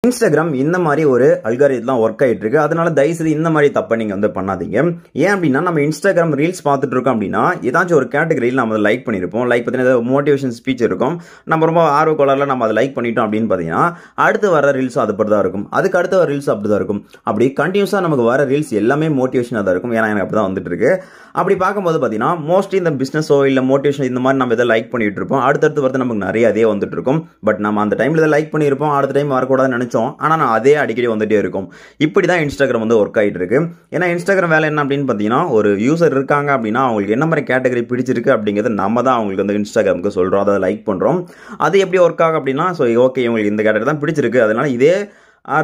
Instagram இந்த மாதிரி ஒரு அல்காரிதம் ஒர்க் ஆகிட்டு இருக்கு. அதனால தயவுசெய்து இந்த மாதிரி தப்பை நீங்க வந்து பண்ணாதீங்க. ஏன் அப்படின்னா நம்ம இன்ஸ்டாகிராம் ரீல்ஸ் பார்த்துட்டு இருக்கோம் அப்படின்னா ஏதாச்சும் ஒரு கேட்டகரியில் நம்ம லைக் பண்ணியிருப்போம். லைக் பார்த்தீங்கன்னா மோட்டிவேஷன் ஸ்பீச் இருக்கும். நம்ம ரொம்ப ஆர்வக்கோளாறுல நம்ம அதை லைக் பண்ணிட்டோம் அப்படின்னு பார்த்தீங்கன்னா அடுத்து வர ரீல்ஸும் அது தான் இருக்கும். அதுக்கு அடுத்து வர ரீல்ஸ் அப்படி தான் இருக்கும். அப்படி கண்டினியூஸாக நமக்கு வர ரீல்ஸ் எல்லாமே மோட்டிவேஷனாக தான் இருக்கும். ஏன்னா எனக்கு அப்படி தான் வந்துட்டு இருக்கு. அப்படி பார்க்கும்போது பார்த்தீங்கன்னா மோஸ்ட்லி இந்த பிஸ்னஸோ இல்லை மோட்டிவேஷன் இந்த மாதிரி நம்ம இதை லைக் பண்ணிட்டு இருப்போம். அடுத்தடுத்து வரது நமக்கு நிறைய அதே வந்துட்டு இருக்கும். பட் நம்ம அந்த டைமில் இதை லைக் பண்ணியிருப்போம், அடுத்த டைம் வரக்கூடாதுன்னு நினைச்சோம். ஆனால் நான் அதே அடிக்கடி வந்துட்டே இருக்கும். இப்படி தான் இன்ஸ்டாகிராம் வந்து ஒர்க் ஆகிட்டு இருக்கு. ஏன்னா இன்ஸ்டாகிராம் வேலை என்ன அப்படின்னு பார்த்தீங்கன்னா ஒரு யூசர் இருக்காங்க அப்படின்னா அவங்களுக்கு என்ன மாதிரி கேட்டகரி பிடிச்சிருக்கு அப்படிங்கிறது நம்ம தான் அவங்களுக்கு வந்து இன்ஸ்டாகிராமுக்கு சொல்கிறோம், அதை லைக் பண்ணுறோம். அது எப்படி ஒர்க் ஆகும் அப்படின்னா ஸோ ஓகே இவங்களுக்கு இந்த கேட்டகரி தான் பிடிச்சிருக்கு, அதனால இதே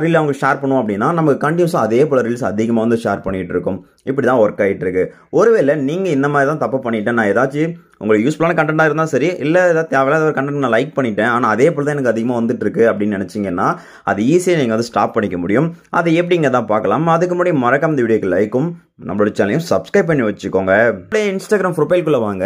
ரீல் அவங்க ஷேர் பண்ணுவோம் அப்படின்னா நமக்கு கண்டினியூஸாக அதே போல் ரீல்ஸ் அதிகமாக வந்து ஷேர் பண்ணிகிட்டு இருக்கும். இப்படி தான் ஒர்க் ஆகிட்டு இருக்கு. ஒருவேளை நீங்கள் இந்த மாதிரி தான் தப்பு பண்ணிட்டேன், நான் ஏதாச்சும் உங்களுக்கு யூஸ்ஃபுல்லான கண்டென்ட்டாக இருந்தால் சரி, இல்லை ஏதாவது தேவையில்லாத ஒரு கண்டென்ட் நான் லைக் பண்ணிட்டேன் ஆனால் அதே போல் தான் எனக்கு அதிகமாக வந்துட்டு இருக்கு அப்படின்னு நினச்சிங்கன்னா அது ஈஸியாக நீங்கள் வந்து ஸ்டாப் பண்ணிக்க முடியும். அதை எப்படிங்க தான் பார்க்கலாம். அதுக்கு முன்னாடி மறக்காம இந்த வீடியோக்கு லைக்கும் நம்மளோட சேனலையும் சப்ஸ்கிரைப் பண்ணி வச்சுக்கோங்க. இன்ஸ்டாகிராம் ப்ரொஃபைல்குள்ளே வாங்க.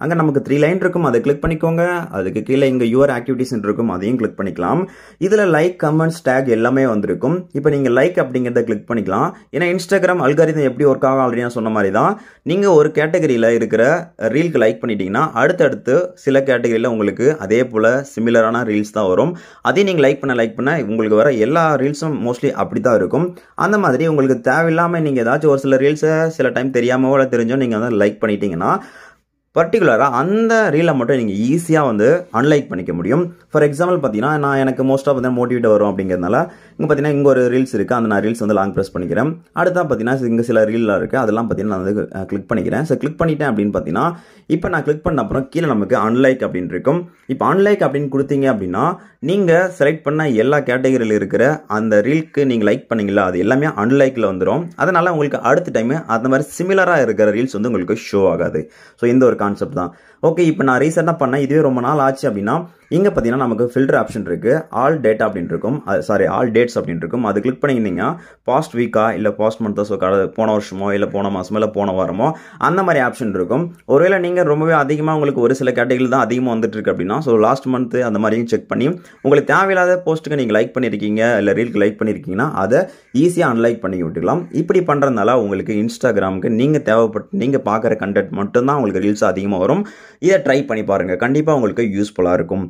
அங்கே நமக்கு 3 லைன் இருக்கும், அதை கிளிக் பண்ணிக்கோங்க. அதுக்கு கீழே இங்கே யுவர் ஆக்டிவிட்டிஸ் இருக்கும், அதையும் கிளிக் பண்ணிக்கலாம். இதில் லைக், கமெண்ட்ஸ், டேக் எல்லாமே வந்திருக்கும். இப்போ நீங்கள் லைக் அப்படிங்கிறத கிளிக் பண்ணிக்கலாம். ஏன்னா இன்ஸ்டாகிராம் அல்காரிதம் எப்படி ஒர்க் ஆகும் ஆல்ரெடி நான் சொன்ன மாதிரி தான். நீங்கள் ஒரு கேட்டகரியில் இருக்கிற ரீலுக்கு லைக் பண்ணிட்டீங்கன்னா அடுத்தடுத்து சில கேட்டகரியில் உங்களுக்கு அதே போல் சிமிலரான ரீல்ஸ் தான் வரும். அதையும் நீங்கள் லைக் பண்ண உங்களுக்கு வர எல்லா ரீல்ஸும் மோஸ்ட்லி அப்படி தான் இருக்கும். அந்த மாதிரி உங்களுக்கு தேவையில்லாமல் நீங்கள் ஏதாச்சும் ஒரு சில ரீல்ஸை சில டைம் தெரியாமோ இல்லை தெரிஞ்சோ நீங்கள் வந்து லைக் பண்ணிட்டீங்கன்னா பர்டிகுலராக அந்த ரீலை மட்டும் நீங்கள் ஈஸியாக வந்து அன்லைக் பண்ணிக்க முடியும். ஃபார் எக்ஸாம்பிள் பார்த்தீங்கன்னா நான் எனக்கு மோஸ்ட்டாக பார்த்தீங்கன்னா மோட்டிவேட் வரும் அப்படிங்கிறதுனால இங்கே பார்த்தீங்கன்னா இங்கே ஒரு ரீல்ஸ் இருக்குது, அந்த நான் ரீல்ஸ் வந்து லாங் ப்ரெஸ் பண்ணிக்கிறேன். அடுத்தா பார்த்தீங்கன்னா இங்கே சில ரீல்லாம் இருக்குது, அதெல்லாம் பார்த்தீங்கன்னா நான் வந்து கிளிக் பண்ணிக்கிறேன். ஸோ கிளிக் பண்ணிட்டேன் அப்படின்னு பார்த்தீங்கன்னா இப்போ நான் கிளிக் பண்ண அப்புறம் கீழே நமக்கு அன்லைக் அப்படின்னு இருக்கும். இப்போ அன்லைக் அப்படின்னு கொடுத்தீங்க அப்படின்னா நீங்கள் செலக்ட் பண்ண எல்லா கேட்டகரியில் இருக்கிற அந்த ரீலுக்கு நீங்கள் லைக் பண்ணீங்களா அது எல்லாமே அன்லைக்கில் வந்துடும். அதனால் உங்களுக்கு அடுத்த டைம் அந்த மாதிரி சிமிலராக இருக்கிற ரீல்ஸ் வந்து உங்களுக்கு ஷோ ஆகாது. ஸோ இந்த ஒரு கான்செப்ட் தான். ஓகே, இப்போ நான் ரீசெண்டாக பண்ணேன், இதுவே ரொம்ப நாள் ஆச்சு அப்படின்னா இங்கே பார்த்தீங்கன்னா நமக்கு ஃபில்டர் ஆப்ஷன் இருக்குது. ஆல் டேட்டா அப்படின்னு இருக்கும், ஆல் டேட்ஸ் அப்படின்னு இருக்கும். அது கிளிக் பண்ணிங்கன்னா பாஸ்ட் வீக்கா இல்லை பாஸ்ட் மந்த்தோ, ஸோ போன வருஷமோ இல்லை போன மாதமோ இல்லை போன வாரமோ அந்த மாதிரி ஆப்ஷன் இருக்கும். ஒருவேளை நீங்கள் ரொம்பவே அதிகமாக உங்களுக்கு ஒரு சில கேட்டகரியில் தான் அதிகமாக வந்துட்டு இருக்கு அப்படின்னா ஸோ லாஸ்ட் மந்த் அந்த மாதிரியும் செக் பண்ணி உங்களுக்கு தேவையில்லாத போஸ்ட்டுக்கு நீங்கள் லைக் பண்ணியிருக்கீங்க இல்லை ரீலுக்கு லைக் பண்ணியிருக்கீங்கன்னா அதை ஈஸியாக அன்லைக் பண்ணி விட்டுக்கலாம். இப்படி பண்ணுறதுனால உங்களுக்கு இன்ஸ்டாகிராமுக்கு நீங்கள் பார்க்குற கண்டென்ட் மட்டும்தான் உங்களுக்கு ரீல்ஸ் அதிகமாக வரும். இதை ட்ரை பண்ணி பாருங்கள், கண்டிப்பாக உங்களுக்கு யூஸ்ஃபுல்லாக இருக்கும்.